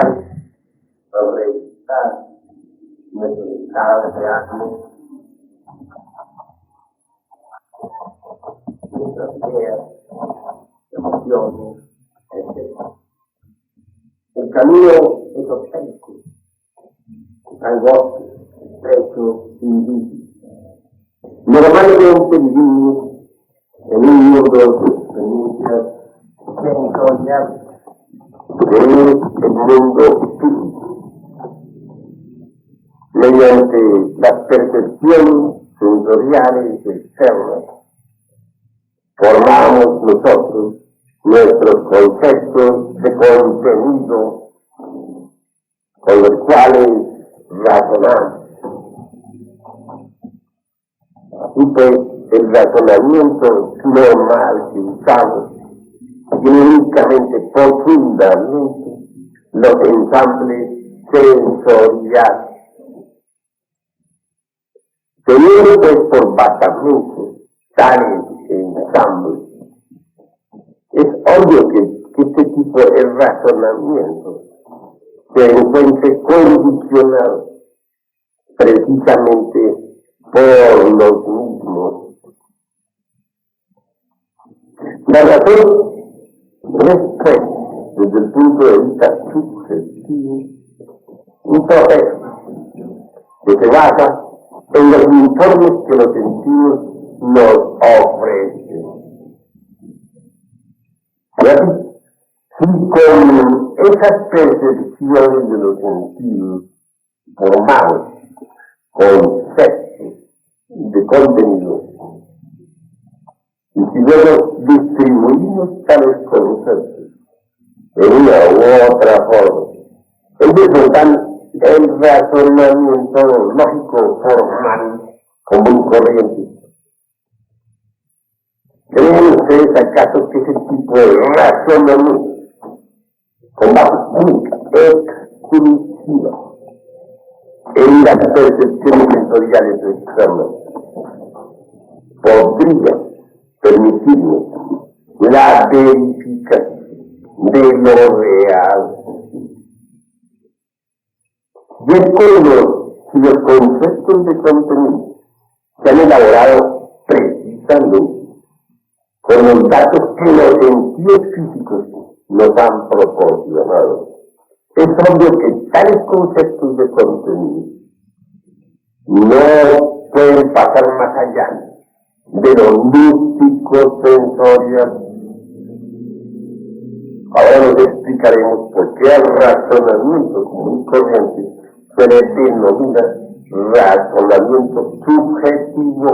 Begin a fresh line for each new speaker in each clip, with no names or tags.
necesario revisar nuestro estado de ánimo, nuestras ideas, emociones, etc. El camino es obstáculo, angosto, estrecho y difícil. Normalmente vivimos en un mundo de experiencias sensoriales, que es el mundo físico. Mediante las percepciones sensoriales externas, formamos nosotros nuestros conceptos de contenido con los cuales razonamos. Así pues, el razonamiento normal que usamos tiene únicamente profundamente los ensambles sensoriales. Teniendo pues por basamento tales ensambles, es obvio que este tipo de razonamiento se encuentre condicionado precisamente por los mismos. La razón es, pues, desde el punto de vista subjetivo, un proceso que se basa en los informes que los sentidos nos ofrecen. Y así, si con esas percepciones de los sentidos formamos conceptos de contenido, y si luego distribuimos tales conceptos en una u otra forma, ellos nos dan el razonamiento lógico formal común corriente. ¿Creen ustedes acaso que ese tipo de razonamiento con base única, exclusiva, en las percepciones sensoriales externas podría permitirnos la verificación de lo real? Y es si los conceptos de contenido se han elaborado precisamente con los datos que los sentidos físicos nos han proporcionado. Es obvio que tales conceptos de contenido no pueden pasar más allá de lo místico sensorial. Ahora nos explicaremos por qué el razonamiento común y corriente se le denomina razonamiento subjetivo.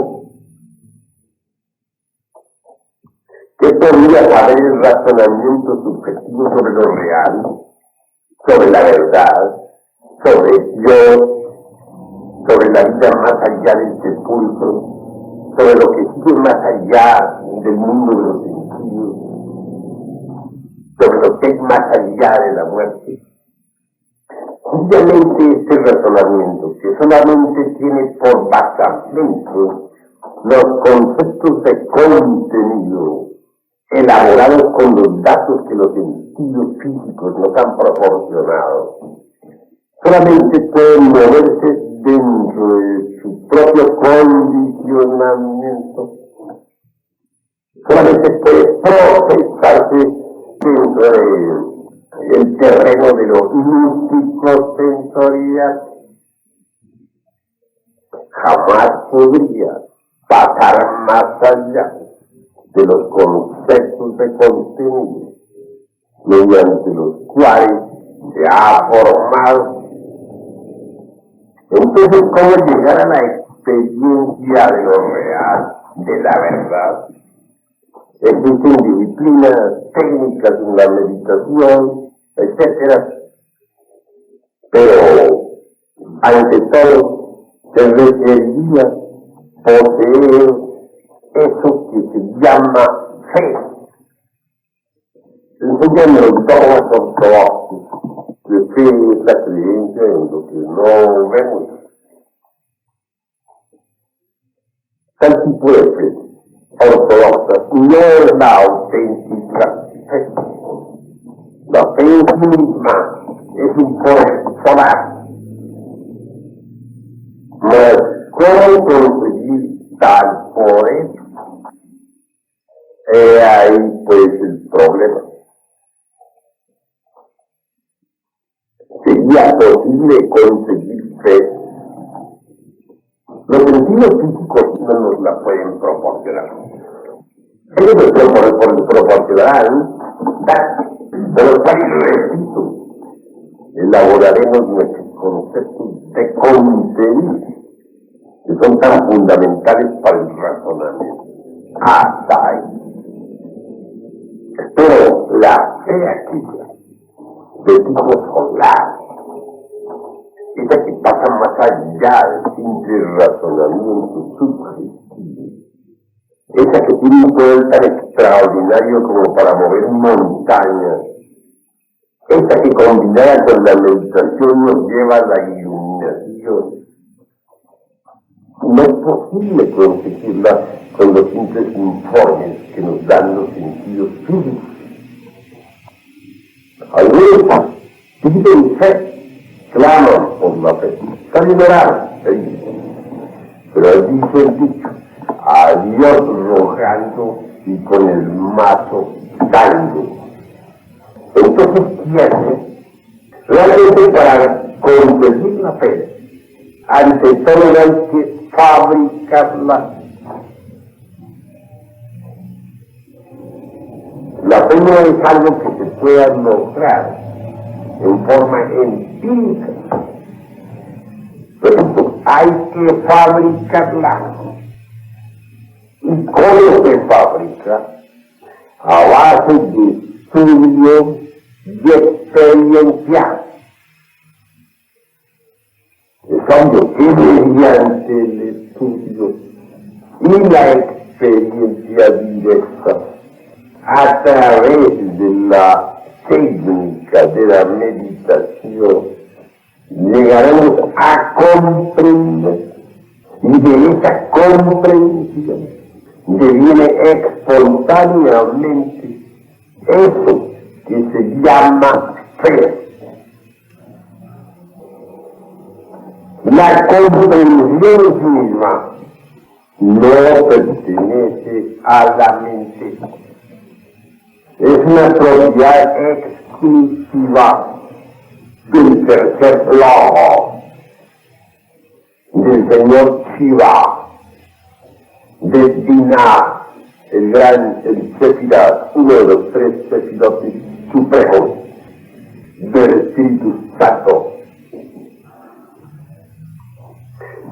¿Qué podría saber el razonamiento subjetivo sobre lo real, sobre la verdad, sobre Dios, sobre la vida más allá del sepulcro, sobre lo que sigue más allá del mundo de los sentidos, sobre lo que es más allá de la muerte? Obviamente este razonamiento, que solamente tiene por basamento los conceptos de contenido elaborados con los datos que los sentidos físicos nos han proporcionado, solamente pueden moverse dentro de su propio condicionamiento, solamente puede procesarse dentro del terreno de lo místico sensorial. Jamás podría pasar más allá de los conceptos de contenido mediante los cuales se ha formado. Entonces, ¿cómo llegar a la experiencia de lo real, de la verdad? Existen disciplinas, técnicas en la meditación, etc. Pero, ante todo, se requeriría poseer eso que se llama fe. Enseñan los dogmas ortodoxos, que fe es la creencia en lo que no vemos. Tal tipo de fe ortodoxa no es la auténtica fe. La fe en sí misma es es un poder solar. Mas, ¿cómo conseguir tal poder? Ahí pues el problema. ¿Sería posible conseguir fe? Los sentidos físicos no nos la pueden proporcionar. Ellos nos proporcionarán datos, de los cuales, repito, elaboraremos nuestros conceptos de contenido, que son tan fundamentales para el razonamiento. Hasta ahí. Pero la fe aquí, de tipo solar, esa que pasa más allá del simple razonamiento subjetivo, esa que tiene un poder tan extraordinario como para mover montañas, esa que combinada con la meditación nos lleva a la iluminación. No es posible conseguirla con los simples informes que nos dan los sentidos físicos. Algunos piden fe, claman por la fe, está liberado, pero allí dice el dicho, a Dios rogando y con el mazo dando. Entonces, ¿qué hace? Realmente para conseguir la fe, ante todo hay que fabricarla. La fe no es algo que se pueda lograr en forma empírica. Pero hay que fabricarla. ¿Y cómo se fabrica? A base de estudio y experiencia. Es obvio que mediante el estudio y la experiencia directa, a través de la técnica de la meditación, llegaremos a comprender, y de esa comprensión deviene espontáneamente eso que se llama fe. La comprensión misma no pertenece a la mente. Es una propiedad exclusiva del tercer logo, del señor Shiva, de Dinah, el Sefirot, uno de los tres Sefirot supremos del Espíritu Santo.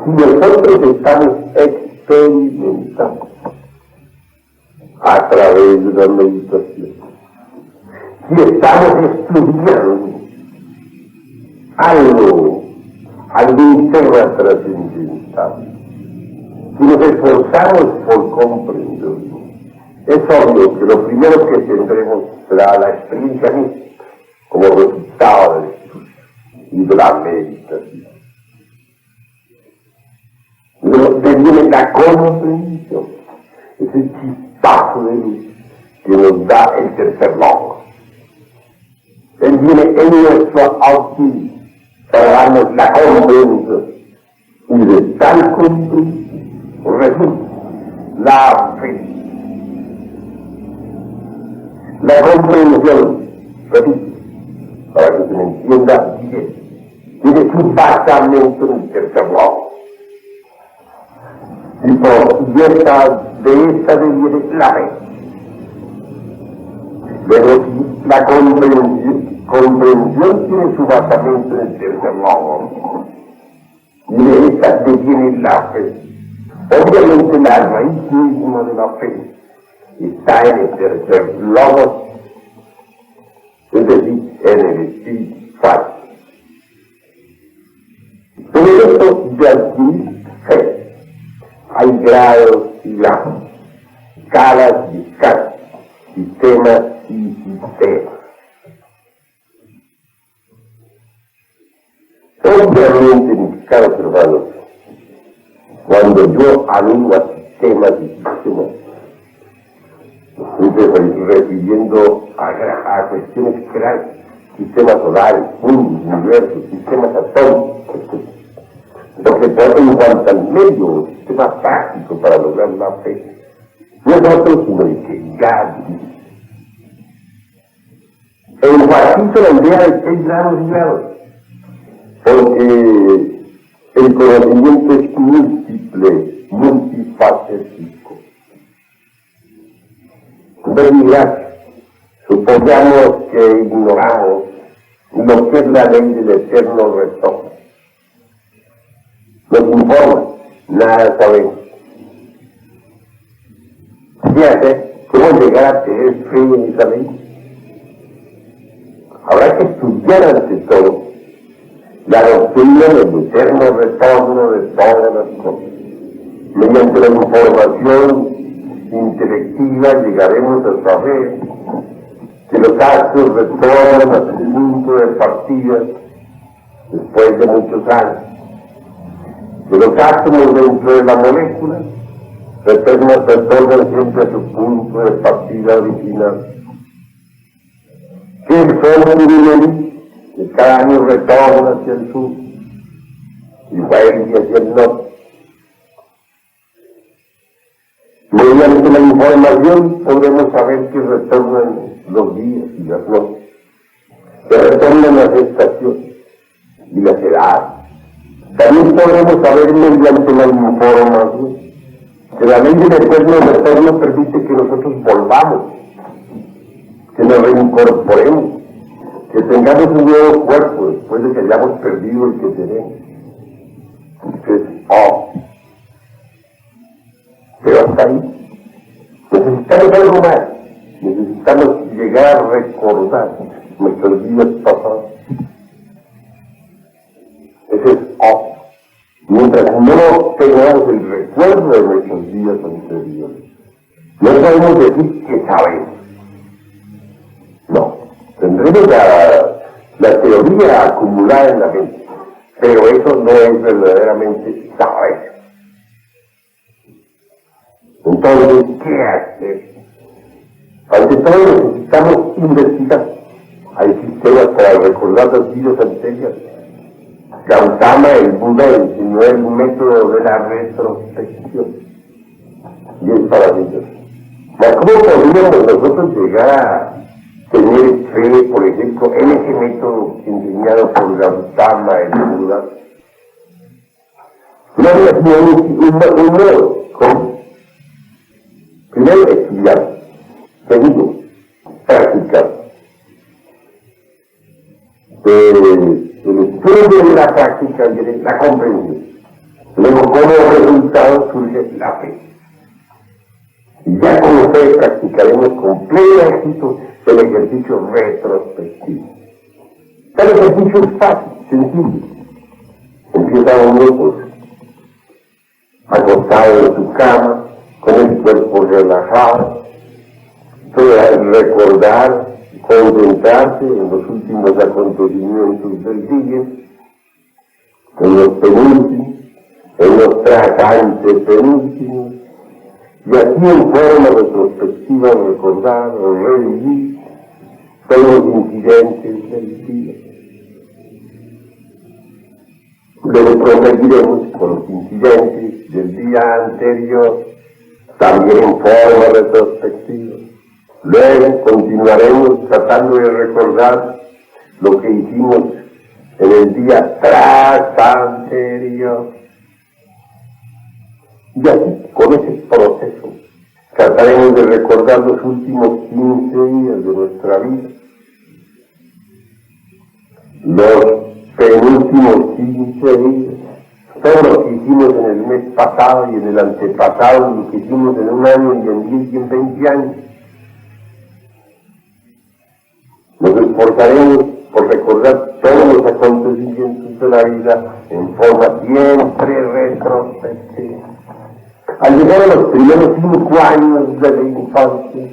Si nosotros estamos experimentando a través de la meditación, si estamos estudiando algún tema trascendental, si nos esforzamos por comprenderlo, es obvio que lo primero que tendremos será la experiencia mística como resultado del estudio y de la meditación. Luego viene la comprensión, ese chispazo de luz que nos da el tercer logo. Él viene en nuestro auxilio para darnos la comprensión. Y de tal comprensión resulta la fe. La comprensión, repito, para que se me entienda bien, tiene su basamento en el tercer logo. Y de esta deviene la fe. Pero si la comprensión tiene su basamento en el tercer logo, y de esta deviene la fe. Obviamente la raíz misma de la fe está en el tercer logo, es decir, en el Espíritu Santo. Por eso de adquirir fe hay grados y grados, escalas y escalas, sistemas y sistemas. Obviamente, mis caros hermanos, cuando yo animo a sistemas y sistemas, estoy refiriendo a cuestiones sistemas solares, mundos, universos, sistemas atómicos, etc. Lo que trata en cuanto al medio, sistema práctico para lograr la fe. No es otro sino el que ya dice. Enfatizo la idea de 6 grados y grados, porque el conocimiento es múltiple, multifacético. Verás, supongamos que ignoramos lo que es la ley del eterno retorno. Nos informa, nada sabemos. ¿Qué hacer? ¿Cómo llegar a tener fe en esa ley? Habrá que estudiar ante todo la doctrina del eterno retorno de todas las cosas. Mediante la información intelectiva llegaremos a saber que los actos retornan a su punto de partida después de muchos años, que los átomos dentro de la molécula retornan siempre a su punto de partida original, que el sol luminoso que cada año retorna hacia el sur y vuelve hacia el norte. Mediante la información podremos saber que retornan los días y las noches, que retornan las estaciones y las edades. También podremos saber mediante la información que la ley del eterno retorno permite que nosotros volvamos, que nos reincorporemos, que tengamos un nuevo cuerpo después de que hayamos perdido el que tenemos. Entonces, pero hasta ahí necesitamos algo más. Necesitamos llegar a recordar nuestros días pasados. Ese es mientras no tengamos el recuerdo de nuestros días anteriores, no podemos decir que sabemos. No, tendremos la teoría acumulada en la mente, pero eso no es verdaderamente saber. Entonces, ¿qué hacer? Ante todo necesitamos investigar. Hay sistemas para recordar las vidas anteriores. Gautama, el Buda, enseñó el método de la retrospección. Y es maravilloso. ¿Cómo podríamos nosotros llegar a tener fe, por ejemplo, en ese método enseñado por Gautama, el Buda? No es un modo. ¿Cómo? Primero, estudiar. Segundo, practicar. El estudio de la práctica viene la comprensión. Luego, como resultado, surge la fe. Y ya como fe practicaremos con pleno éxito el ejercicio retrospectivo. El ejercicio es fácil, sencillo. Empieza uno, pues, acostado en su cama, con el cuerpo relajado, recordar, concentrarse en los últimos acontecimientos del día, en los penúltimos, en los antepenúltimos, y así en forma retrospectiva recordar o revivir todos los incidentes del día. Luego proseguiremos con los incidentes del día anterior, también en forma retrospectiva. Luego continuaremos tratando de recordar lo que hicimos en el día anterior. Y así, con ese proceso, trataremos de recordar los últimos 15 días de nuestra vida, los penúltimos 15 días, todo lo que hicimos en el mes pasado y en el antepasado, lo que hicimos en un año y en 10 y en 20 años. Nos esforzaremos por recordar todos los acontecimientos de la vida en forma siempre retrospectiva. Al llegar a los primeros 5 años de la infancia,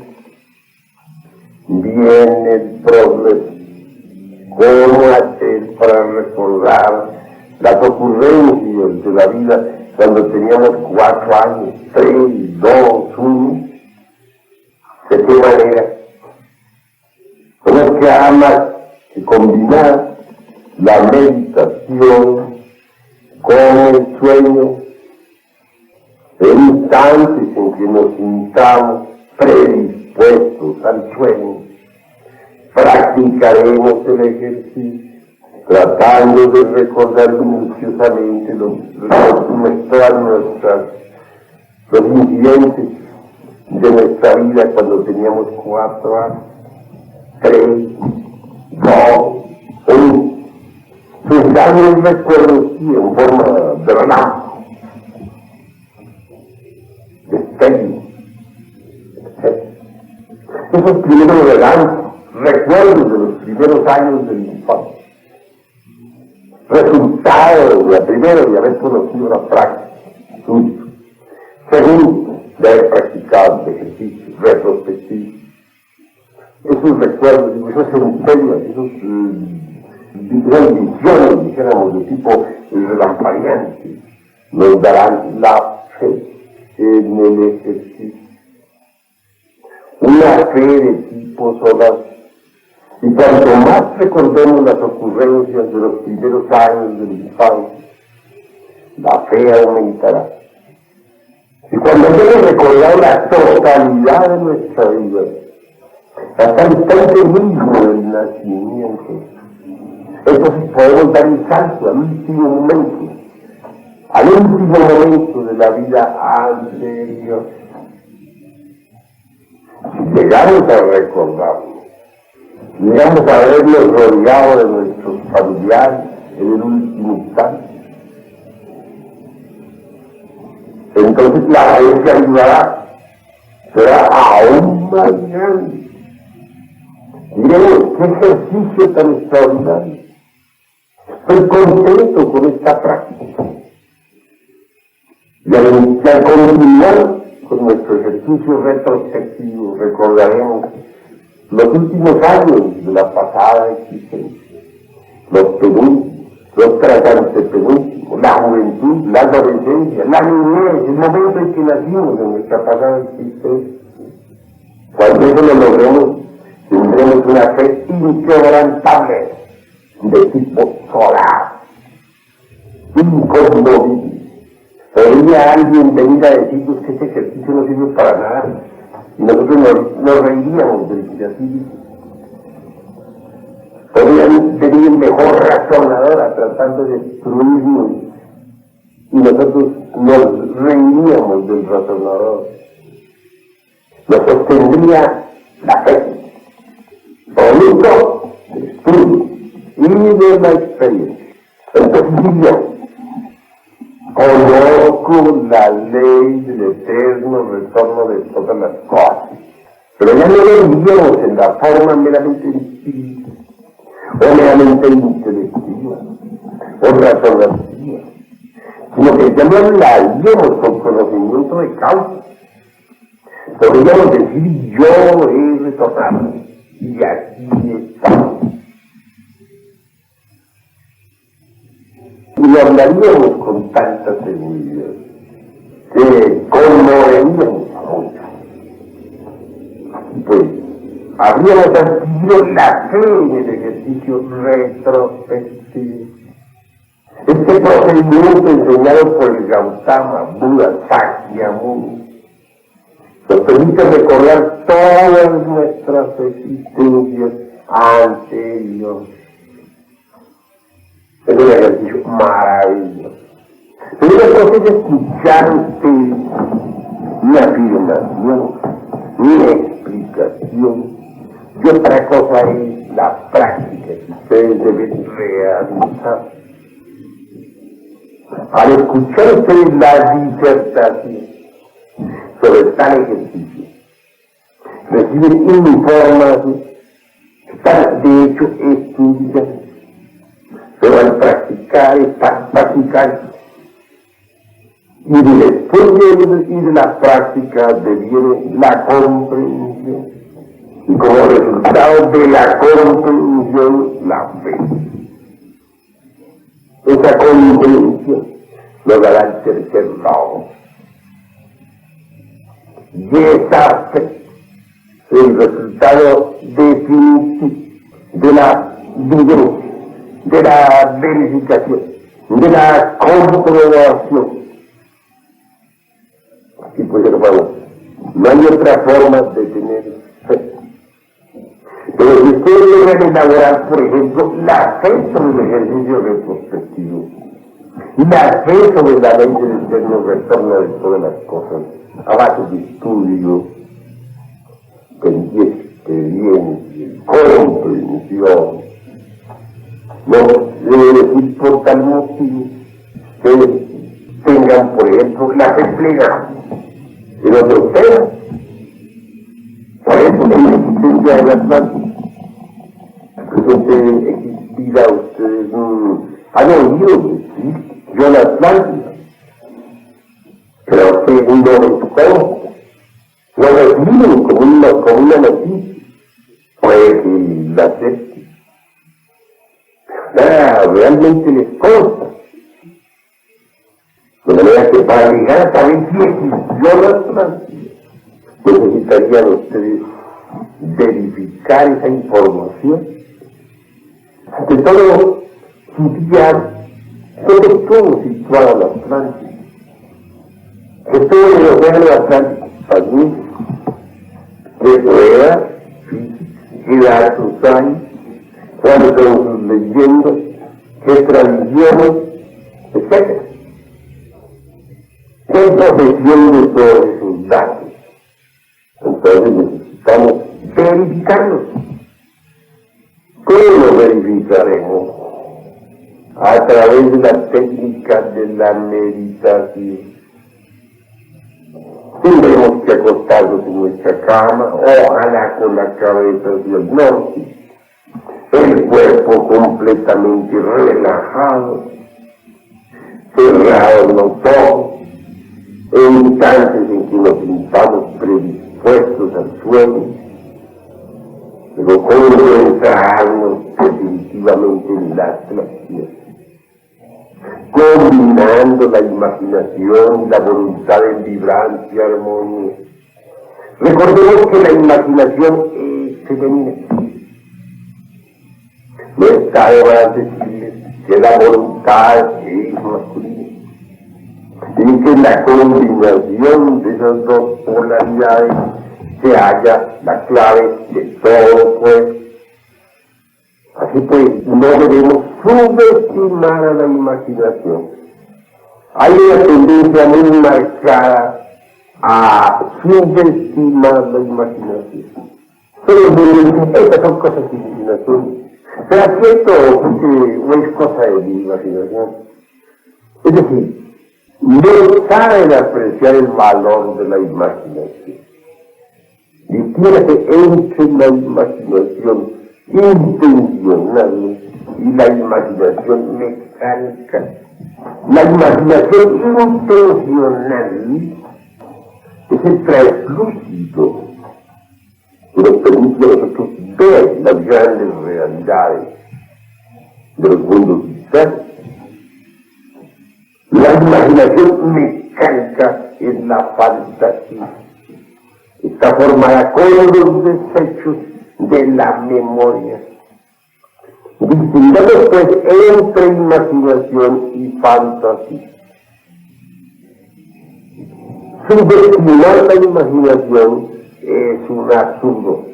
viene el problema. ¿Cómo hacer para recordar las ocurrencias de la vida cuando teníamos 4 años, 3, 2, 1? ¿De qué manera? ¿Cómo es que amas que combinar la meditación con el sueño, en instantes en que nos sintamos predispuestos al sueño, practicaremos el ejercicio, tratando de recordar minuciosamente los incidentes de nuestra vida cuando teníamos 4 años, 3, 2, 1. Pensando en recuerdos sí, en forma de relajo, de destello. Esos primeros recuerdos de los primeros años de mi infancia, resultado de la primera de haber conocido la práctica, segundo, de haber practicado el ejercicio retrospectivo. Esos recuerdos, esas centellas, esas visiones, dijéramos, de tipo relampagueante, nos darán la fe en el ejercicio. Una fe de tipo solar. Y cuanto más recordemos las ocurrencias de los primeros años de la infancia, la fe aumentará. Y cuando hayamos recordado la totalidad de nuestra vida, hasta el instante mismo del nacimiento, entonces podemos dar el salto al último momento de la vida anterior. Si llegamos a recordarlo, llegamos a vernos rodeados de nuestros familiares en el último instante, entonces la fe que ayudará será aún más grande. Miremos qué ejercicio tan extraordinario. Estoy contento con esta práctica. Y al continuar con nuestro ejercicio retrospectivo, recordaremos los últimos años de la pasada existencia, los penúltimos, los antepenúltimos, la juventud, la adolescencia, la niñez, el momento en que nacimos en nuestra pasada existencia. Cuando eso lo logremos, tendremos una fe inquebrantable de tipo solar, inconmovible. Podría alguien venir a decirnos que ese ejercicio no sirve para nada, y nosotros nos reiríamos de así. Podrían venir mejor razonadora tratando de destruirnos, y nosotros nos reiríamos del razonador. Nos sostendría la fe, producto del estudio y de la experiencia. Entonces diría, conozco la ley del eterno retorno de todas las cosas, pero ya no lo vivimos en la forma meramente espiritual, o meramente intelectiva, o razonativa, sino que ya no la vivimos con conocimiento de causa. Podríamos decir, yo he retornado, y aquí estamos. Y lo hablaríamos con tanta seguridad que conmoveríamos mucho. Pues habríamos adquirido la fe en el ejercicio retrospectivo. Este procedimiento enseñado por el Gautama Buda Sakyamuni nos permite recordar todas nuestras existencias anteriores. Es un ejercicio maravilloso. Pero una cosa es escuchar ustedes mi afirmación, mi explicación, y otra cosa es la práctica que ustedes deben realizar. Al escuchar ustedes la disertación sobre tal ejercicio, reciben información que están de hecho estudiando. Pero al practicar, están practicando. Y después de la práctica deviene la comprensión. Y como resultado de la comprensión, la fe. Esa comprensión nos dará el tercer logro. Y esa fe, el resultado definitivo de la de la verificación, de la comprobación. Así pues, hermanos, no hay otra forma de tener fe. Pero si ustedes logran elaborar, por ejemplo, la fe sobre el ejercicio retrospectivo, la fe sobre la ley del eterno retorno de todas las cosas, a base de estudio, de experiencia, comprensión, no debe decir por tal motivo que tengan, por ejemplo, la fe plena en otros temas. Por ejemplo, en la existencia de la Atlántida. Entonces, existirá ustedes han oído decir yo la Atlántida, pero que no consta, lo reciben como una noticia, pues la acepten. Nada, realmente les consta. De manera que para llegar a saber si existió la Atlántida, necesitarían ustedes verificar esa información. Ante todo, estudiar sobre cómo situada la Atlántida. Que todo el océano Atlántico Pacífico, qué pruebas físicas, qué datos hay, cuáles son sus leyendas, qué tradiciones, etc. ¿Qué profesión de todos esos datos? Entonces necesitamos verificarlos. ¿Cómo lo verificaremos? A través de la técnica de la meditación. Tendremos que acostarnos en nuestra cama, ojalá con la cabeza hacia el norte, el cuerpo completamente relajado, cerrados los ojos, en instantes en que nos sintamos predispuestos al sueño, pero concentrarnos definitivamente en la atracción, combinando la imaginación y la voluntad en vibrancia armonía. Recordemos que la imaginación es femenina. No está de más decirles que la voluntad es masculina. Y que en la combinación de esas dos polaridades se halla la clave de todo, pues. Así pues, no debemos subestimar a la imaginación. Hay una tendencia muy marcada a subestimar la imaginación. Todo el mundo dice, estas son cosas de imaginación. ¿Será cierto o es cosa de mi imaginación? Es decir, no saben apreciar el valor de la imaginación. Distingue entre la imaginación intencional y la imaginación mecánica. La imaginación intencional es el translúcido que nos permite a nosotros ver las grandes realidades de los mundos internos. La imaginación mecánica es la fantasía. Está formada con los desechos de la memoria. Distingamos pues entre imaginación y fantasía. Subestimar la imaginación es un absurdo.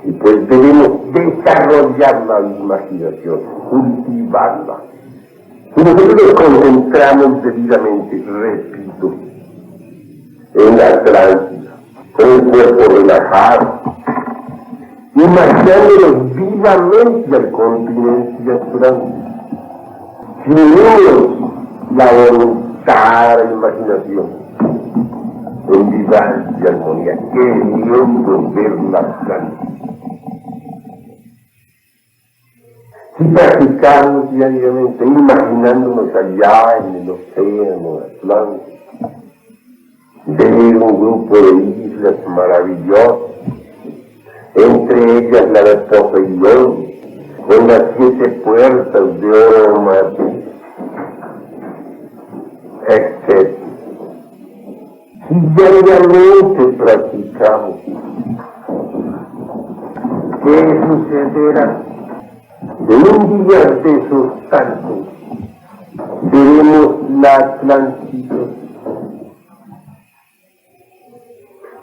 Y pues debemos desarrollar la imaginación, cultivarla. Si nosotros nos concentramos debidamente, repito, en la Atlántida, con el cuerpo relajado, imaginándonos vivamente al continente Atlántico, si unimos la voluntad, la imaginación, en vivancia y armonía, queriendo ver la Atlántida. Si practicamos diariamente, imaginándonos allá en el océano Atlántico, ver un grupo de islas maravillosas, entre ellas la de Poseidón, con las 7 puertas de oro mate, etc. Si diariamente practicamos, ¿qué sucederá? En un día de esos tantos, veremos la transición.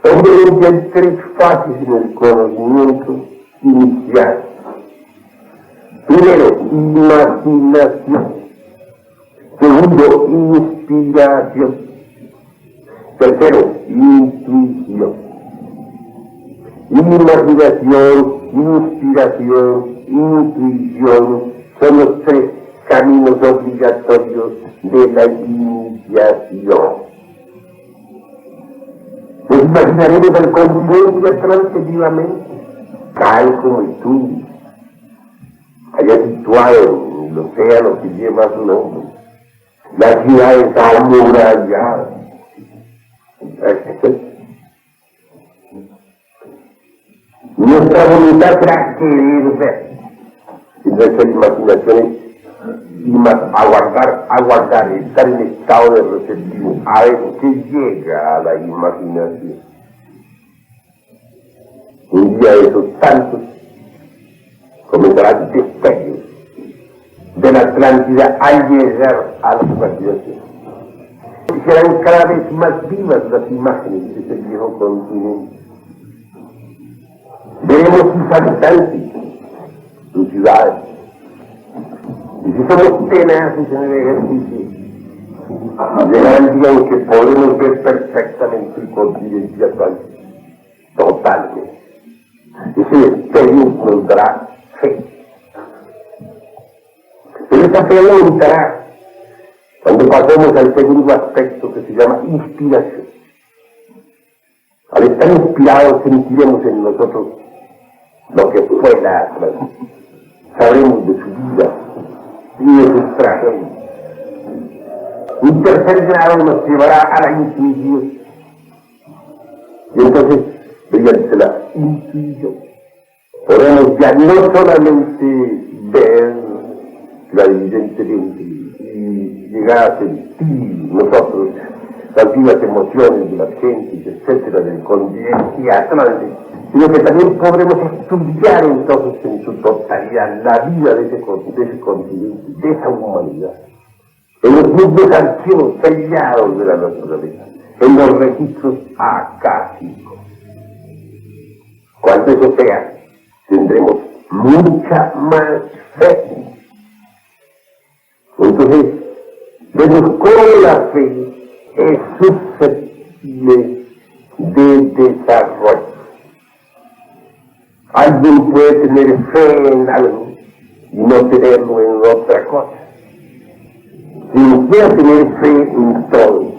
Obviamente hay tres fases en el conocimiento inicial. Primero, imaginación. Segundo, inspiración. Tercero, intuición. Imaginación, inspiración, intuición son los tres caminos obligatorios de la iniciación. Nos imaginaremos al continente transitivamente, tal como estudio, allá situado en el océano que lleva su nombre, las ciudades amuralladas. Nuestra voluntad será querer ver, y nuestra imaginación es aguardar, estar en estado de receptivo, a ver qué llega a la imaginación. Un día de esos tantos comenzarán destellos de la Atlántida al llegar a la imaginación. Y serán cada vez más vivas las imágenes de ese viejo continente. Veremos sus habitantes, sus ciudades. Y si somos tenaces en el ejercicio, llegará el día en que podremos ver perfectamente el continente actual, totalmente. Ese destello nos dará fe. Pero esa fe aumentará cuando pasemos al segundo aspecto que se llama inspiración. Al estar inspirados sentiremos en nosotros lo que fue la Atlántida. Sabremos de su vida y de sus tragedias. Un tercer grado nos llevará a la intuición. Y entonces, mediante la intuición, podemos ya no solamente ver clarividentemente y llegar a sentir nosotros las vivas emociones de las gentes, etcétera, del continente atlántico, sino que también podremos estudiar entonces en su totalidad la vida de ese continente, de esa humanidad, en los mismos archivos sellados de la naturaleza, en los registros acásicos. Cuando eso sea, tendremos mucha más fe. Entonces, vemos cómo la fe es susceptible de desarrollo. Alguien puede tener fe en algo y no tenerlo en otra cosa. Si quiere tener fe en todo,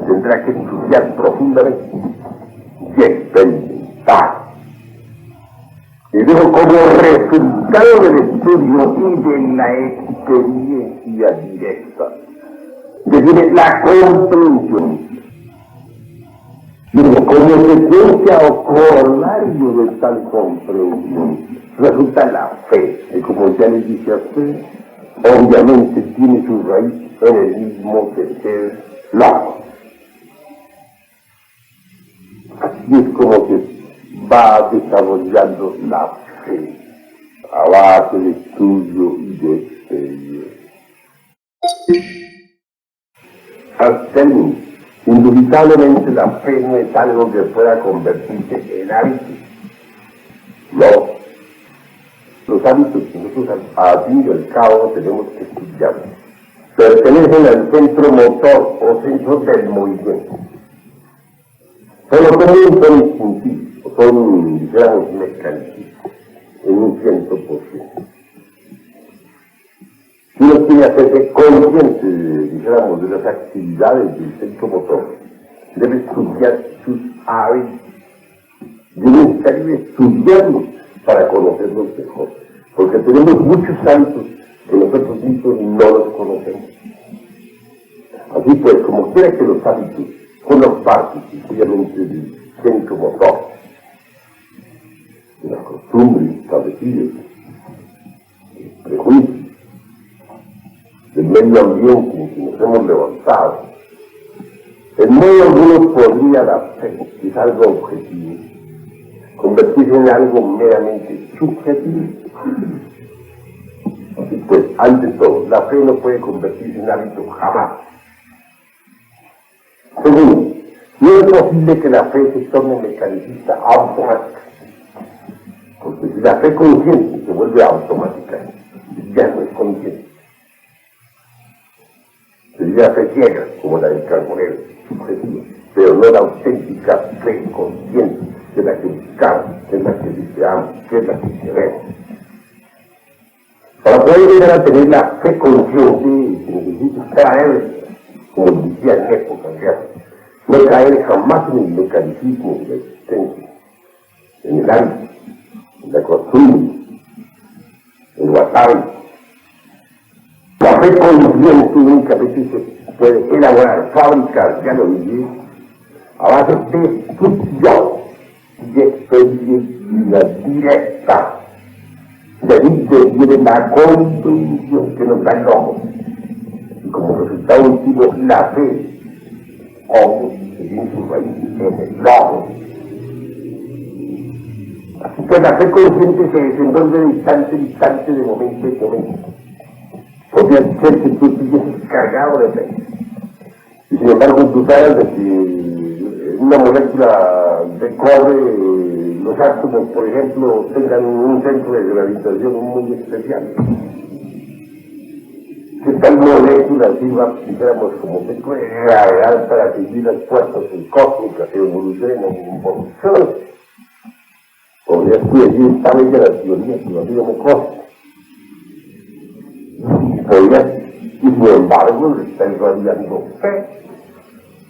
tendrá que estudiar profundamente y experimentar. Y luego, como resultado del estudio y de la experiencia directa, viene la comprensión. Y como consecuencia o corolario de tal comprensión, resulta la fe, que como ya les dije a usted, obviamente tiene su raíz en el mismo tercer lado. Así es como se va desarrollando la fe a base de estudio y de experiencia. Hasta el mundo. Indubitablemente la fe no es algo que pueda convertirse en hábito. No. Los hábitos que nosotros al fin y al cabo tenemos que estudiar pertenecen al centro motor o centro del movimiento. Pero también son instintivos, son, digamos, mecánicos, en un 100%. Si uno quiere hacerse consciente, digamos, de las actividades del centro motor, debe estudiar sus hábitos. Debe estudiarlos para conocerlos mejor. Porque tenemos muchos hábitos que nosotros mismos no los conocemos. Así pues, como quiera que los hábitos forman parte, sencillamente, del centro motor, de las costumbres establecidas, del prejuicio, del medio ambiente en que nos hemos levantado. En modo alguno podría la fe, que es algo objetivo, convertirse en algo meramente subjetivo. Pues, ante todo, la fe no puede convertirse en hábito jamás. Segundo, no es posible que la fe se torne mecanicista automática. Porque si la fe consciente se vuelve automática, ya no es consciente. Sería fe ciega, como la del carbonero, subjetiva, pero no la auténtica fe consciente, que es la que buscamos, que es la que deseamos, que es la que queremos. Para poder llegar a tener la fe consciente, se necesita caer, como decía en época real, no caer jamás en el mecanicismo de la existencia, en el hábito, en la costumbre, en el wasabi. La fe consciente únicamente se puede elaborar, fabricar, ya lo dije, a base de estudio y experiencia directa. De ahí se viene la convicción que nos da el ojo. Y como resultado último, la fe, ojo, que tiene su raíz en el ojo. Así que la fe consciente se desenvuelve de instante en instante, de momento en momento. Podría ser que tú estuvieses cargado de fe. Y sin embargo, tú sabes de que una molécula de cobre, los átomos, por ejemplo, tengan un centro de gravitación muy especial. Que tal molécula sirva, dijéramos, como centro de gravedad para seguir las fuerzas cósmicas que evolucionen en involución. Podrías tú decir, está bella la teoría que la vida me consta. Y sin embargo, le está irradiando fe.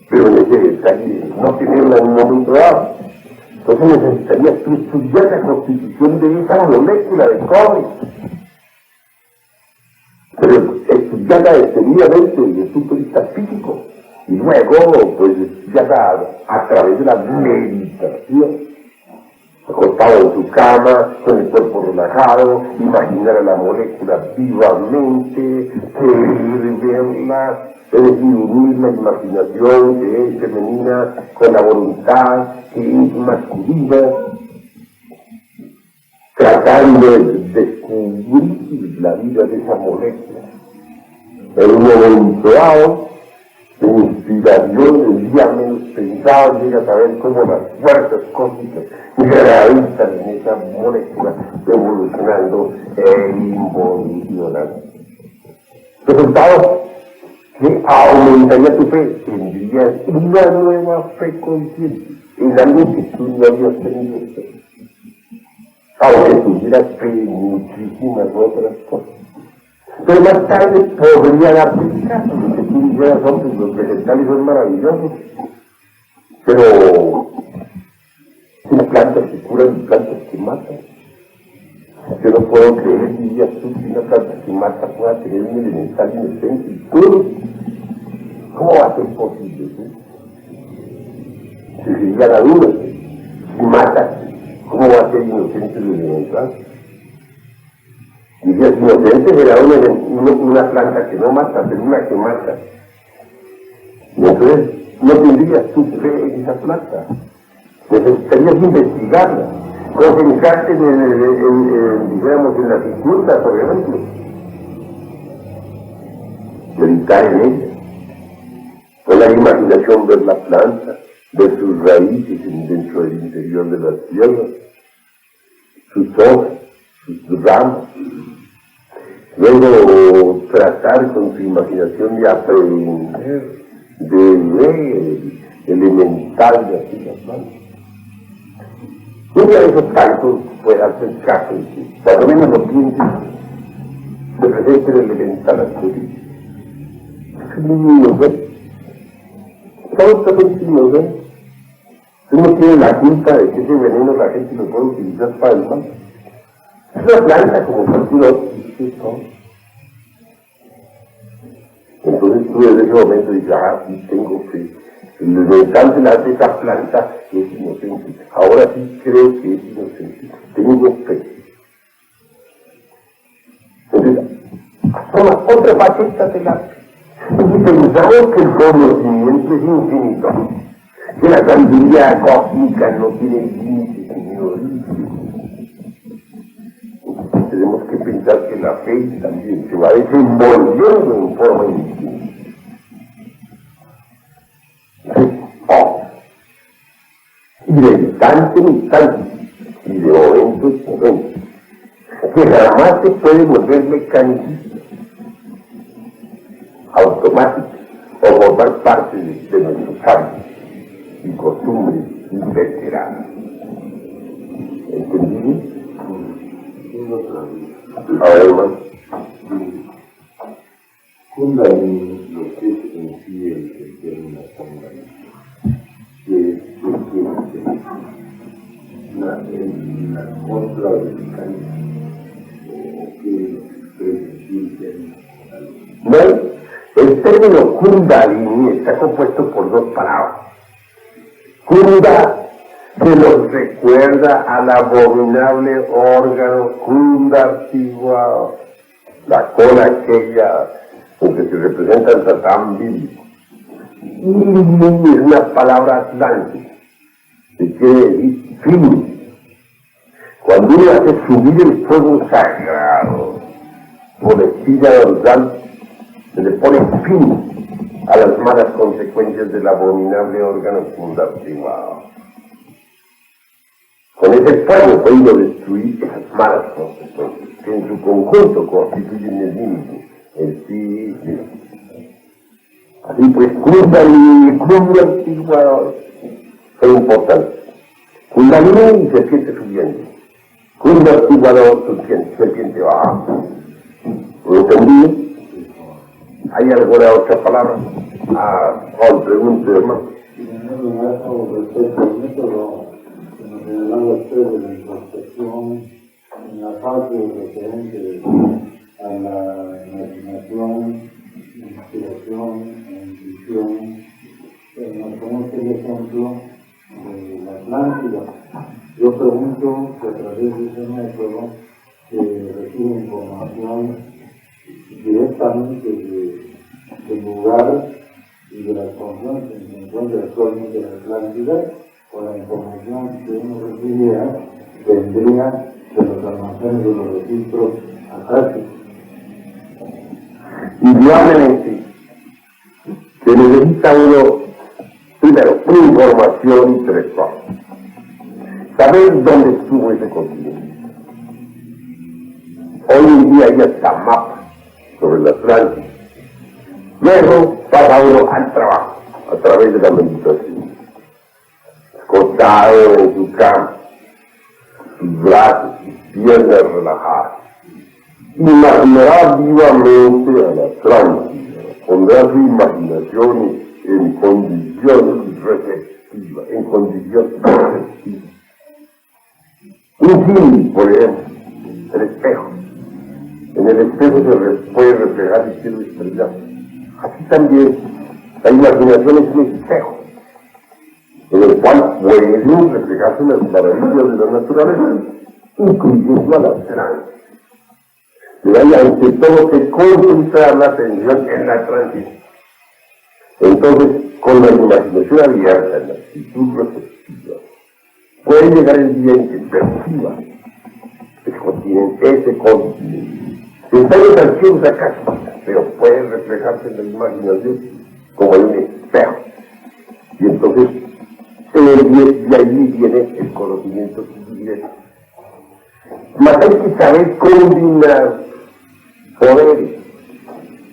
Pero necesitaría no tenerla en un momento dado. Entonces necesitarías tú estudiar la constitución de esa molécula de cobre. Pero estudiarla detenidamente desde el punto de vista físico. Y luego, pues, estudiarla a través de la meditación. Acostado en su cama, con el cuerpo relajado, imaginar a la molécula vivamente, verla, es decir, unir la imaginación que es femenina con la voluntad que es masculina, tratando de descubrir la vida de esa molécula. En un momento dado, de inspiración, el día menos pensado, llega a saber cómo las fuerzas cósmicas gravitan en esa molécula, evolucionando e involucionando. Resultado, que aumentaría tu fe, tendrías una nueva fe consciente, en algo que tú no habías tenido fe. Aunque tuvieras fe en muchísimas otras cosas. Pero más tarde podría darte caso, porque tú dijeras, hombre, los vegetales son maravillosos, pero hay plantas que curan y plantas que matan. Yo no puedo creer, dirías tú, que una planta que mata pueda tener un elemental inocente y puro. ¿Cómo va a ser posible? Si sería la duda, si mata, ¿cómo va a ser inocente el elemental? Dirías, inocente será una planta que no mata, pero una que mata. Y entonces no tendrías tu fe en esa planta. Necesitarías investigarla, concentrarte digamos, en las disculpas, por ejemplo. Meditar en ella. Con la imaginación ver la planta, ver sus raíces dentro del interior de la tierra, sus hojas, sus ramas. Luego tratar con su imaginación de aprender, de ver elemental de aquella planta. Uno de esos tantos puede hacer caso en que, cuando menos lo pienses, se presente el elemental a tu vida. Es muy inocente. Todo está sencillo, ¿eh? Tú no tienes la culpa de que ese veneno la gente lo puede utilizar para el mal. Es una planta como cualquier otro. Entonces tú desde ese momento dices, sí tengo fe. El elemental de esa planta es inocente. Ahora sí creo que es inocente. Tengo fe. Entonces, toma otra faceta del arte. Y pensamos que el conocimiento es infinito. Que la sabiduría cósmica no tiene límites ni orígenes. Tenemos que pensar pensar que la fe también se va desenvolviendo en forma indistinta. Y de instante en instante, y de momento en momento, que jamás se puede volver mecanicista, automático, o formar parte de nuestros hábitos y costumbres inveteradas. ¿Entendido? Además,
Kundalini, lo que es en sí el término Kundalini, que es la contra del mecanismo, o que es el término Kundalini.
¿no? El término Kundalini está compuesto por dos palabras. Kunda, que nos recuerda al abominable órgano Kunda artiguado, la cola aquella con que se representa el Satán bíblico. Y es una palabra atlántica, que quiere decir fin. Cuando uno hace subir el fuego sagrado por espina dorsal, se le pone fin a las malas consecuencias del abominable órgano Kunda artiguado. Con ese fuego puedo destruir esas malas consecuencias, que en su conjunto constituyen el límite, el sí mismo. Así pues, Kundalini, Kunda artiguado, son importantes. Kundalini, serpiente subiendo. Kunda artiguado, serpiente bajando. ¿Lo entendido? ¿Hay alguna otra palabra? Juan, pregunte, hermano.
Respecto al método que nos revelaba usted de la introspección, en la parte referente a la imaginación, inspiración, intuición, nos conoce el ejemplo de la Atlántida. Yo pregunto que a través de ese método se recibe información directamente del lugar y de las condiciones en que se encuentra actualmente la Atlántida, o la información que uno recibiera vendría de los almacenes de los registros akáshicos.
Indudablemente, se necesita uno, primero, una información intelectual. Saber dónde estuvo ese continente. Hoy en día hay hasta mapas sobre la Atlántida. Luego pasa uno al trabajo, a través de la meditación. Acostado en su cama, sus brazos, sus piernas relajadas. Imaginará vivamente a la Atlántida, pondrá su imaginación en condiciones receptivas, Un símil, por ejemplo, el espejo. En el espejo se puede reflejar el cielo estrellado. Así también la imaginación es un espejo, en el cual pueden reflejarse las maravillas de la naturaleza, incluyendo a la Atlántida. Pero hay ante todo que concentrar la atención en la transición. Entonces, con la imaginación abierta, en la actitud receptiva, puede llegar el día en que perciba ese continente. Está en los archivos acá, pero puede reflejarse en la imaginación como en un espejo. Y entonces, de allí viene el conocimiento directo. Mas hay que saber combinar poderes.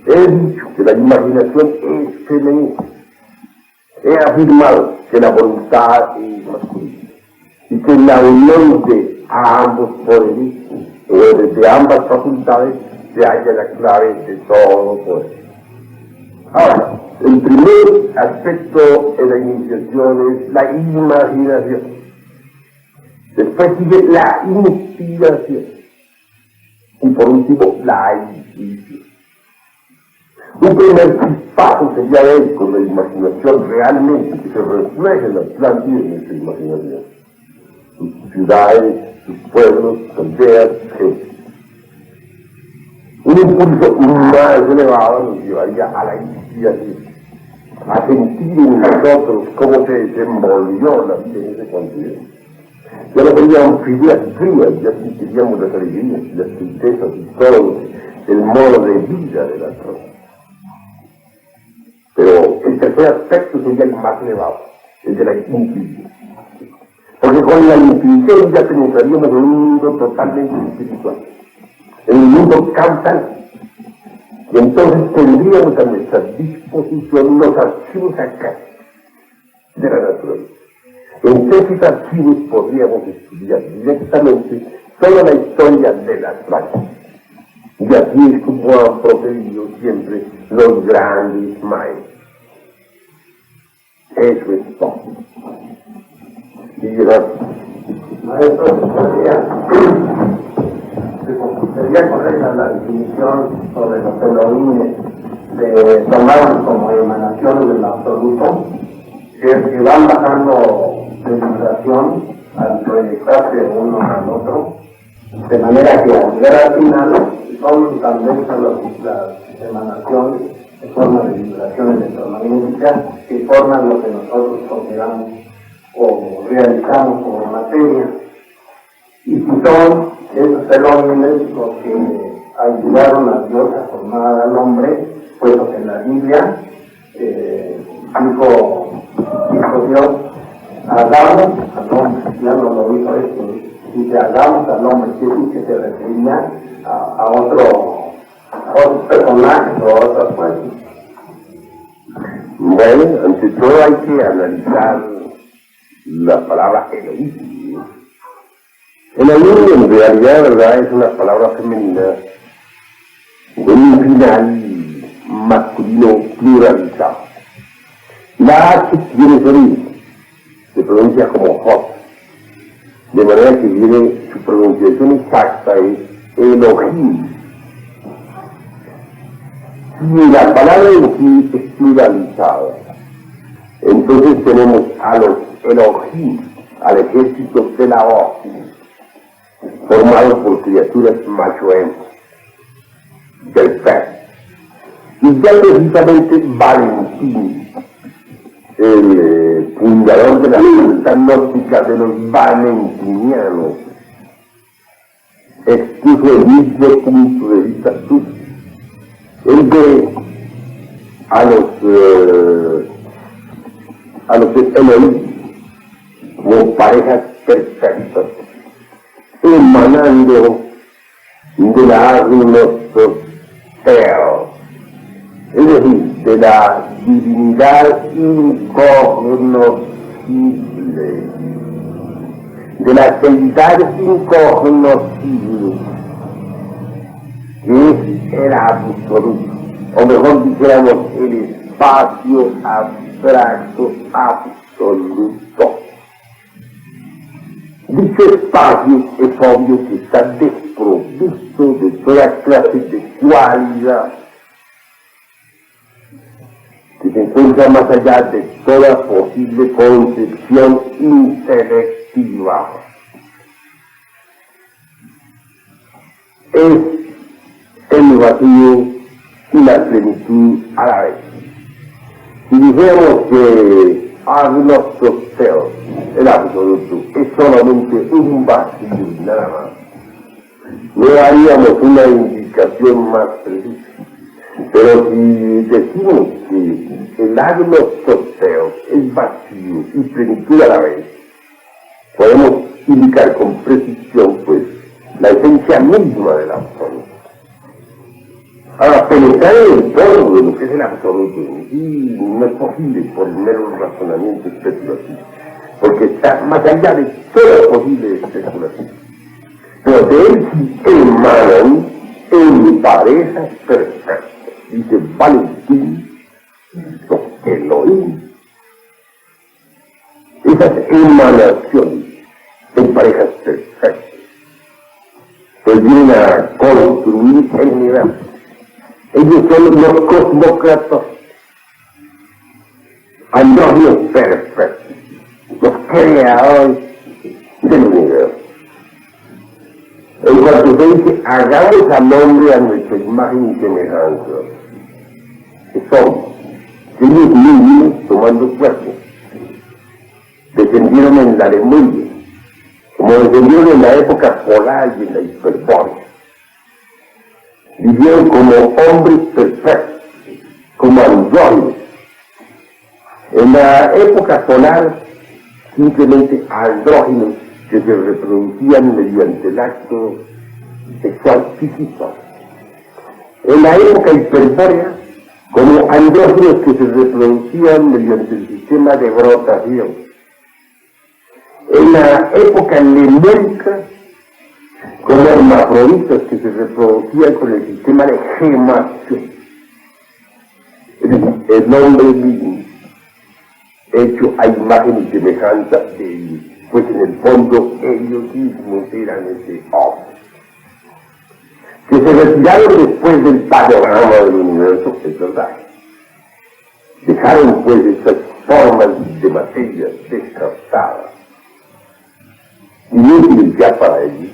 He dicho que la imaginación es femenina. He afirmado que la voluntad es masculina. Y que la unión de ambos poderes, o de ambas facultades, se halla la clave de todo poder. Ahora, el primer aspecto de la iniciación es la imaginación. Después sigue la inspiración. Y por último, la intuición. Un primer paso sería ver con la imaginación realmente que se refleje en la Atlántida en esa imaginación. Sus ciudades, sus pueblos, sus aldeas, gente. Un impulso más elevado nos llevaría a la inspiración, a sentir en nosotros cómo se desenvolvió la vida en ese continente. Ya no veíamos figuras frías, ya sentiríamos las alegrías, las tristezas y todo el modo de vida de la tropa. Pero el tercer aspecto sería el más elevado, el de la intuición. Porque con la intuición ya penetraríamos en un mundo totalmente espiritual, en un mundo causal. Y entonces tendríamos a nuestra disposición los archivos acá de la naturaleza. Entre esos archivos podríamos estudiar directamente toda la historia de las plantas. Y así es como han procedido siempre los grandes maestros. Eso es todo. Y
maestro, sería correcta la definición sobre los Elohim de tomarlos como emanaciones del absoluto, que van bajando de vibración al proyectarse uno al otro, de manera que al llegar al final son tan densas las emanaciones en forma de vibraciones electromagnéticas que forman lo que nosotros consideramos o realizamos como materia. Y si son esos Elohim los que ayudaron a Dios a formar al hombre, puesto que en la Biblia dijo Dios, hagamos al hombre, ya no lo dijo esto, dice hagamos al hombre, que se refería a otros personajes o otras fuerzas.
Bueno, ante todo hay que analizar la palabra Elohim. Elohim en realidad, ¿verdad?, es una palabra femenina con un final masculino pluralizado. La H tiene sonido, se pronuncia como J, de manera que su pronunciación exacta es Elohim. Si la palabra Elohim es pluralizada, entonces tenemos a los Elohim, al ejército de la voz, formados por criaturas macho-hembra, perfectas. Y ya precisamente Valentín, el fundador de la secta gnóstica de los valentinianos, expuso el mismo punto de vista suyo. Él ve a los Elohim como parejas perfectas, emanando de la agnostoteos, es decir, de la divinidad incognoscible, de la deidad incognoscible, que es el absoluto, o mejor dijéramos, el espacio abstracto absoluto. Dicho espacio es obvio que está desprovisto de toda clase de cualidad, que se encuentra más allá de toda posible concepción intelectiva. Es el vacío y la plenitud a la vez. Si dijéramos que agnostoteos, el absoluto, es solamente un vacío y nada más, no daríamos una indicación más precisa. Pero si decimos que el agnostoteo es vacío y plenitud a la vez, podemos indicar con precisión, pues, la esencia misma del absoluto. Ahora, penetrar en el todo de lo que es el absoluto y no es posible por el mero razonamiento especulativo, porque está más allá de toda posible especulación. Pero de él sí emanan en parejas perfectas. Dice Valentín, los Elohim. Esas emanaciones en parejas perfectas pues vienen a construir el universo. Ellos son los cosmócratas, andróginos perfectos, los creadores del universo. En cuanto se dice, hagamos al hombre a nuestra imagen y semejanza, son ellos mismos tomando cuerpo, descendieron en la Lemuria, como defendieron en la época polar y en la hiperbórea. Vivieron como hombres perfectos, como andrógenos. En la época polar, simplemente andrógenos que se reproducían mediante el acto sexual físico. En la época hiperbórea, como andrógenos que se reproducían mediante el sistema de brotación. En la época lemúrica, como hermafroditas que se reproducían con el sistema de gemación. El hombre mismo, hecho a imagen y semejanza de ellos, pues en el fondo ellos mismos eran ese hombre. Que se retiraron después del panorama del universo, es verdad. Dejaron pues esas formas de materia descartadas, inútiles ya para ellos,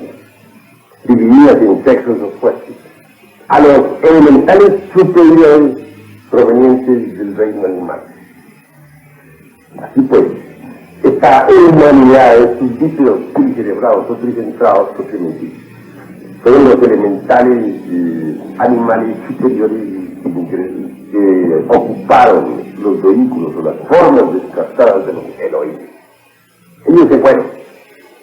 divididas en sexos opuestos, a los elementales superiores provenientes del reino animal. Así pues, esta humanidad, estos bípedos tricerebrados o tricentrados propiamente, fueron los elementales animales superiores que ocuparon los vehículos o las formas descartadas de los Elohim. Ellos se fueron,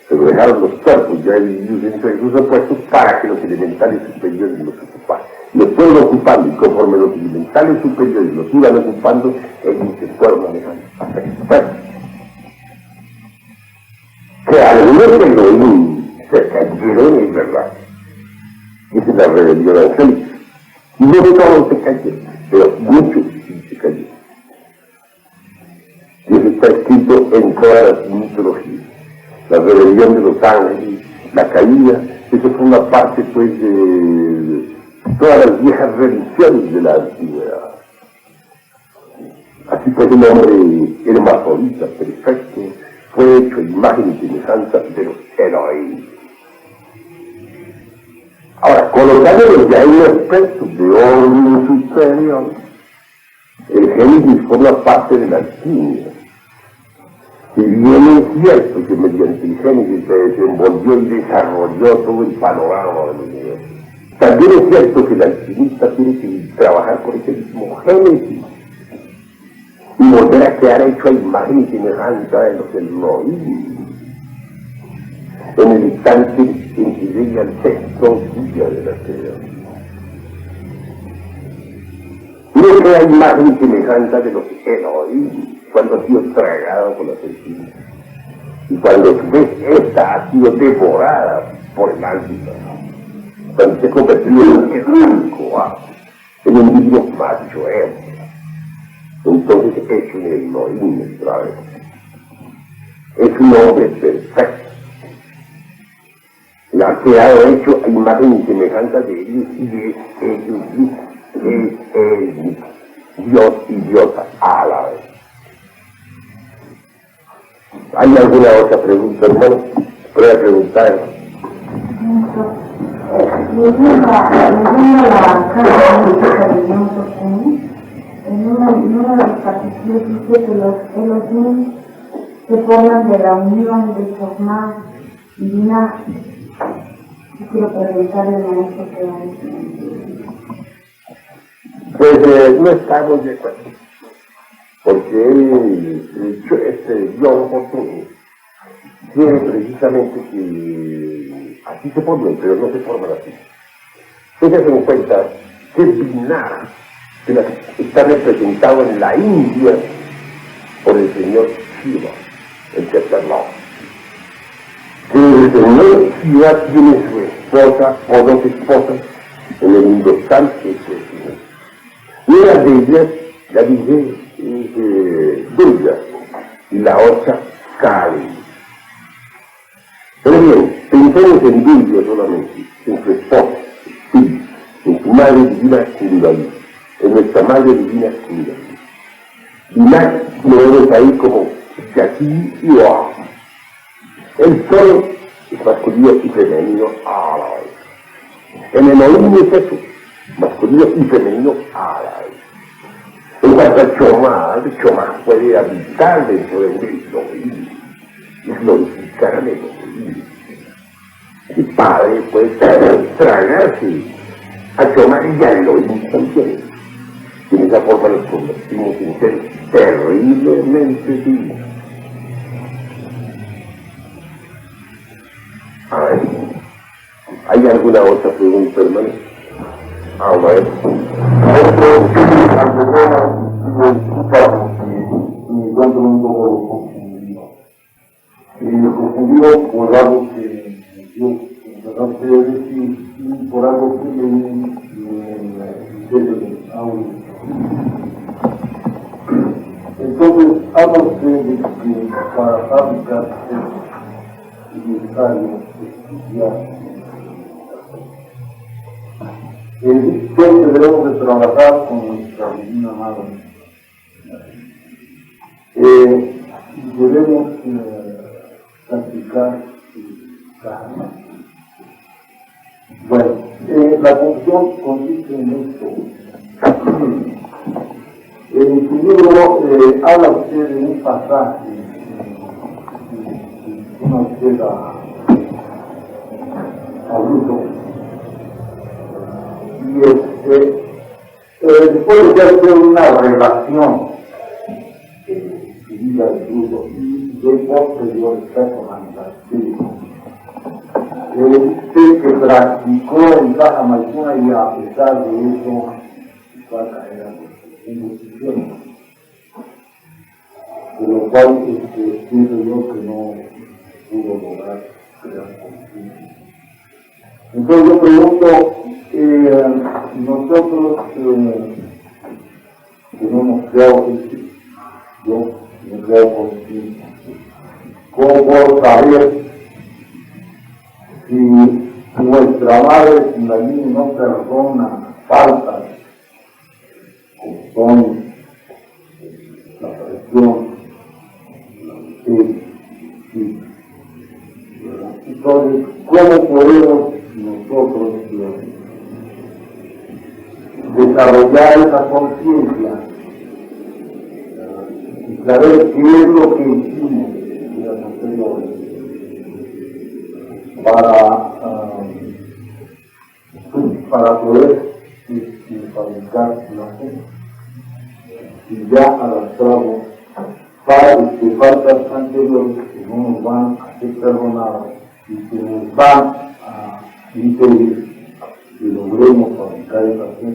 pero dejaron los cuerpos ya divididos entre sus opuestos para que los elementales superiores los ocuparan. Los fueron ocupando y conforme los elementales superiores los iban ocupando, ellos se fueron manejando hasta que se fueron. Que algunos Elohim se cayeron, es verdad. Esa es la rebelión angélica. Y no todos se cayeron, pero muchos sí se cayeron. Y eso está escrito en todas las mitologías. La rebelión de los ángeles, la caída, eso fue una parte pues de todas las viejas religiones de la antigüedad. Así pues el hombre hermafrodita perfecto fue hecho imagen y semejanza de los Elohim. Ahora, colocándolos ya en un aspecto de orden superior, el Génesis forma parte de la alquimia. Si bien es cierto que mediante el Génesis se desenvolvió y desarrolló todo el panorama del universo, también es cierto que el alquimista tiene que trabajar por ese mismo Génesis y volver a quedar hecho a imagen y semejanza de los Elohim. En el instante en que llega el sexto día de la creación. No queda imagen y semejanza de los Elohim cuando ha sido tragado por la serpiente. Y cuando después esta ha sido devorada por el ángel. Cuando se convirtió en un niño macho hembra. Entonces es un Elohim otra vez. Es un hombre perfecto. La ha quedado hecho a imagen y semejanza de ellos y de ellos mismos. Es él mismo, Dios y diosa a la vez. ¿Hay alguna otra pregunta, hermano? Puede preguntar.
Leyendo la carta política de John Tocqueville, en uno de los capítulos dice que los Elohim se forman de la unión de Chokmah y Binah. Quiero preguntarle al maestro que
Pues no estamos de acuerdo, porque John Tocqueville quiere precisamente que así se formen, pero no se forman así. Ténganse en cuenta que Binah está representado en la India por el señor Shiva, el tercer lado. El señor Shiva tiene su esposa o dos esposas en el Hindustán, que es el señor. Una de ellas, la dice Durga, y la otra Kali. Pero bien, pensemos en Durga solamente, en su esposa, sí, en su madre divina Kundalini, en nuestra madre divina Kundalini. Binah lo vemos ahí como Yati y Oa. El sol es masculino y femenino a la vez. En el Elohim es eso, masculino y femenino a la vez. En cuanto a Chomah puede habitar dentro de un Elohim y glorificar al Elohim. el padre puede tragarse a Choma y a Elohim también. Y en esa forma nos convertimos en seres terriblemente divinos. A ver, ¿hay alguna otra pregunta, hermano? A ver.
Me encuentro un poco confundido por algo que yo trataste de decir y por algo que me audio. Entonces, habla usted de que para fábricas es necesario estudiar. Creo que debemos de trabajar con nuestra divina madre. Debemos practicar karma. Bueno, la función consiste en esto. En su libro habla usted de un pasaje una usted a Bruto. Y después de hacer una relación de vida de Bruto y de posterior personalidad espíritu, dice que practicó en Caja Maicuna y a pesar de eso va a caer a los instituciones, de lo cual pienso yo que no pudo lograr crear conciencia. Entonces yo pregunto, nosotros que no hemos creado yo no he creado conciencia, ¿cómo puedo saber si nuestra madre, si la niña no perdona faltas, como son la traición, la miseria, sí? Entonces, ¿cómo podemos nosotros desarrollar esa conciencia y saber qué es lo que hicimos en las anteriores para poder fabricar la fe y ya adaptamos faltas anteriores que no nos van a ser perdonadas y que nos van a impedir que logremos fabricar esa fe,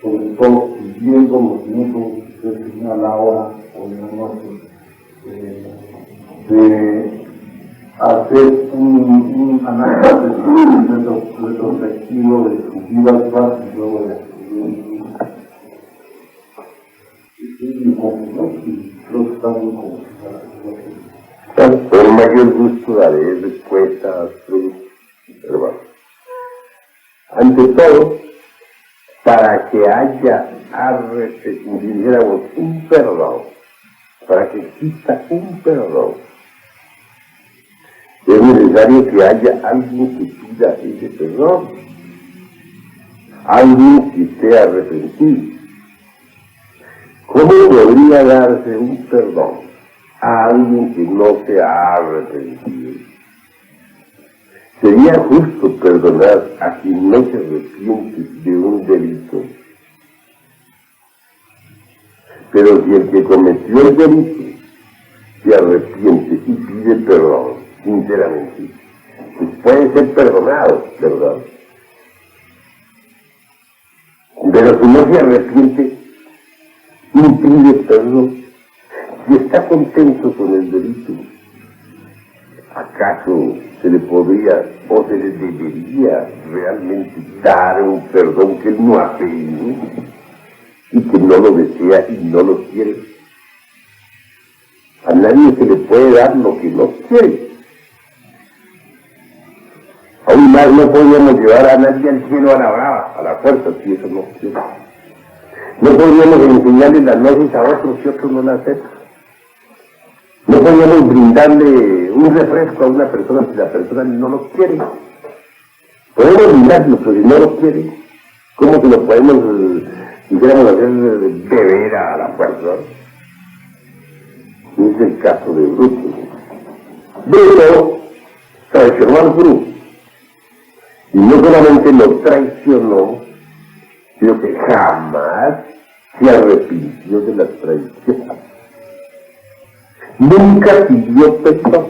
sobre todo viviendo los minutos que usted señala ahora o en la noche, de hacer un análisis retrospectivo de su vida actual y luego de su creo que está muy complicado.
Con mayor gusto daré respuesta a sus hermanos. Ante todo, para que haya dijéramos, un perdón, para que exista un perdón, es necesario que haya alguien que pida ese perdón, alguien que esté arrepentido. ¿Cómo podría darse un perdón a alguien que no se ha arrepentido? Sería justo perdonar a quien no se arrepiente de un delito. Pero si el que cometió el delito se arrepiente y pide perdón, sinceramente, pues puede ser perdonado, ¿verdad? Pero si no se arrepiente, impide perdón, si está contento con el delito, ¿acaso se le podría o se le debería realmente dar un perdón que él no ha pedido y que no lo desea y no lo quiere? A nadie se le puede dar lo que no quiere. Aún más no podríamos llevar a nadie al cielo a la brava, a la fuerza, si eso no quiere. No podríamos enseñarle las gnosis a otros si otros no las aceptan. No podríamos brindarle un refresco a una persona si la persona no lo quiere. Podemos brindarlo, pero si no lo quiere, ¿cómo que lo podemos, dijéramos, hacer beber a la fuerza? Es el caso de Bruto. Bruto traicionó al Gurú, Y no solamente lo traicionó, sino que jamás se arrepintió de la traición. Nunca pidió perdón,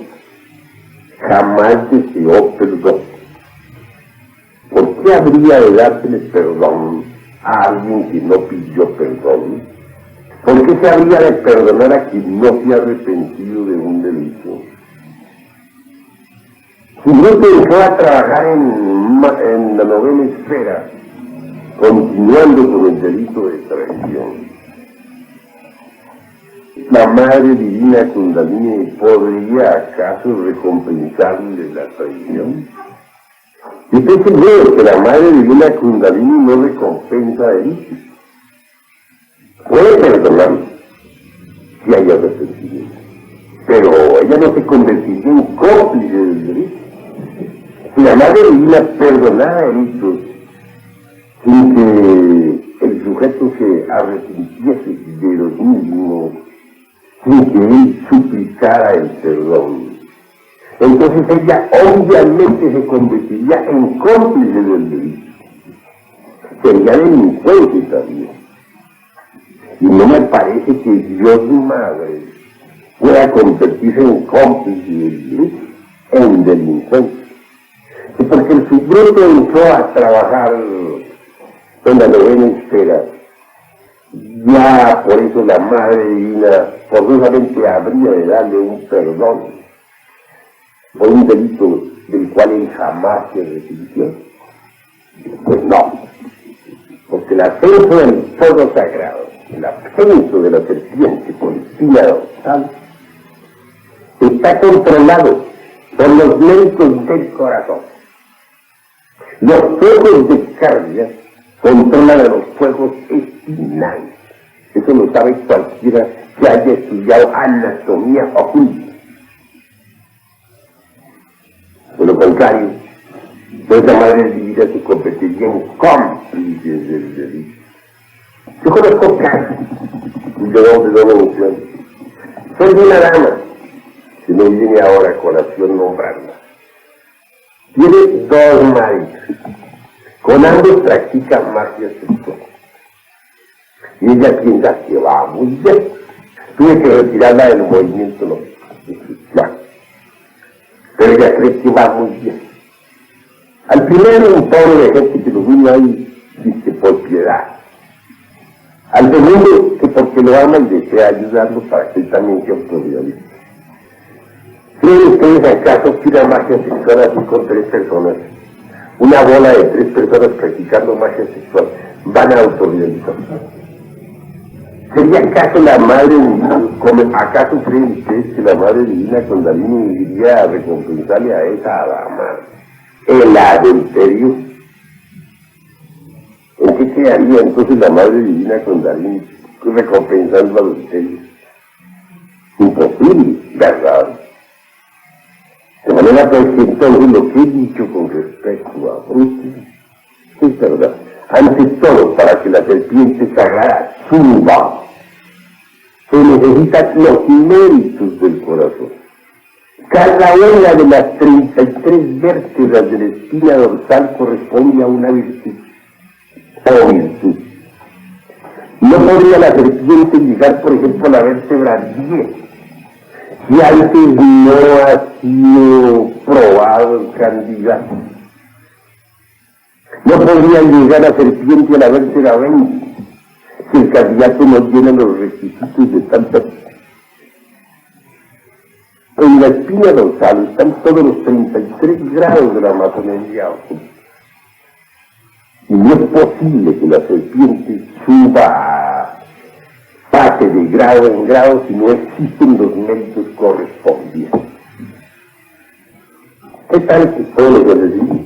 jamás deseó perdón. ¿Por qué habría de dársele perdón a alguien que no pidió perdón? ¿Por qué se habría de perdonar a quien no se ha arrepentido de un delito? Si no empezó a trabajar en la novena esfera, continuando con el delito de traición, ¿la Madre Divina Kundalini podría acaso recompensarle la traición? Yo estoy seguro que la Madre Divina Kundalini no recompensa a él. Puede perdonarlo si hay arrepentimiento, pero ella no se convertiría en cómplice del delito. Si la Madre Divina perdonara delitos sin que el sujeto se arrepintiese de los mismos, sin que él suplicara el perdón, entonces ella obviamente se convertiría en cómplice del delito. Sería delincuente también. Y no me parece que Dios Madre pueda convertirse en cómplice del delito, en delincuente. Y porque el subgrupo entró a trabajar en la novena esfera, ya por eso la Madre Divina forzosamente habría de darle un perdón por un delito del cual él jamás se arrepintió. Pues no, porque el ascenso del fuego sagrado, el ascenso de la serpiente con espina dorsal, está controlado por los médicos del corazón. Los fuegos de cardia controlan a los fuegos espinales. Eso lo sabe cualquiera que haya estudiado anatomía oculta. Por lo contrario, esa Madre Divina se convertiría en cómplice del delito. Yo conozco casos, y de dónde no lo menciono. Soy de una dama, que no viene ahora a colación nombrarla. Tiene 2 maridos. Con ambos practica magia sexual. Y ella piensa que va muy bien. Tuve que retirarla del movimiento sexual. Pero ella cree que va muy bien. Al primero, un pobre de gente que lo vino ahí, dice por piedad. Al segundo, que porque lo ama y desea ayudarlo para que él también sea autoridadista. ¿Creen ustedes acaso que una magia sexual así con 3 personas, una bola de 3 personas practicando magia sexual, van a autoridadizar? ¿Sería acaso la Madre Divina, acaso creen ustedes que la Madre Divina Kundalini iría a recompensarle a esa dama el adulterio? ¿En qué quedaría entonces la Madre Divina Kundalini recompensando el adulterio? Imposible, ¿verdad? De manera pues que entonces lo que he dicho con respecto a Brutus es verdad. Ante todo, para que la serpiente sagrada suba, se necesitan los méritos del corazón. Cada una de las 33 vértebras de la espina dorsal corresponde a una virtud o virtud. No podría la serpiente llegar, por ejemplo, a la vértebra 10, si antes no ha sido probado el candidato. No podría llegar la serpiente a la vértebra 20, si el candidato no tiene los requisitos de tanta. En la espina dorsal están todos los 33 grados de la masonería oculta. Y no es posible que la serpiente suba, pase de grado en grado si no existen los méritos correspondientes. ¿Qué tal que todos los asesinos,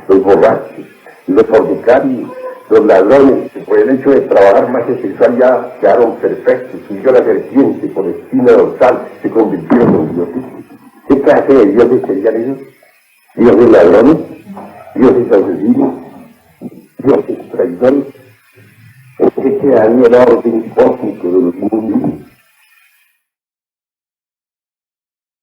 los borrachos, los fornicarios, los ladrones, que por el hecho de trabajar magia sexual ya quedaron perfectos, subió la serpiente por espina dorsal, se convirtieron en dioses? ¿Qué clase de dioses serían esos? ¿Dioses ladrones? ¿Dioses asesinos? ¿Dioses traidores? ¿En qué quedaría el orden cósmico de los mundos?